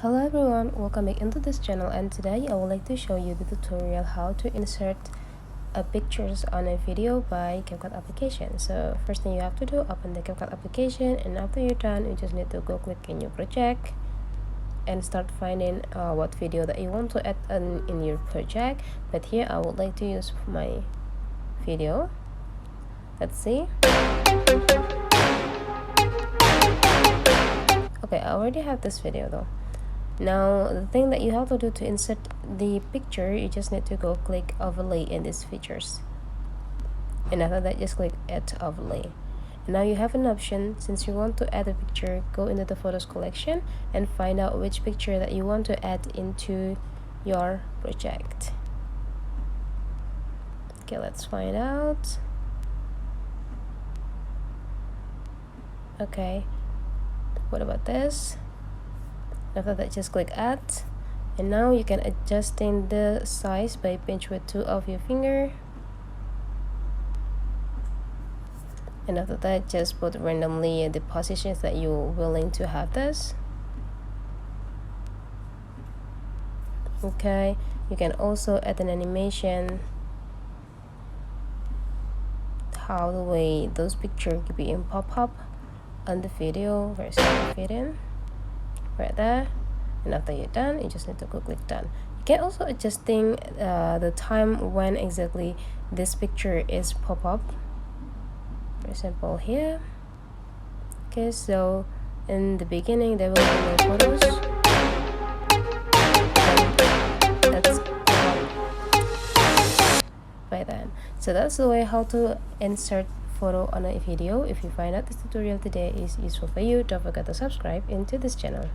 Hello everyone, welcome back into this channel, and today I would like to show you the tutorial how to insert pictures on a video by CapCut application. So first thing you have to do, open the CapCut application, and after you're done you just need to go click in your project and start finding what video that you want to add in your project. But here I would like to use my video. Let's see. Okay, I already have this video though. Now the thing that you have to do to insert the picture, you just need to go click overlay in these features, and after that just click add overlay. And now you have an option. Since you want to add a picture, go into the photos collection and find out which picture that you want to add into your project. Okay, let's find out. Okay, what about this? After that just click add, and now you can adjusting the size by pinch with two of your finger, and after that just put randomly the positions that you're willing to have this. Okay, you can also add an animation how the way those pictures could be in pop-up on the video versus fit in right there. And after you're done, you just need to go click done. You can also adjusting the time when exactly this picture is pop up. For example here. Okay, so in the beginning there will be no photos, and that's by then. So that's the way how to insert photo on a video. If you find out this tutorial today is useful for you, don't forget to subscribe into this channel.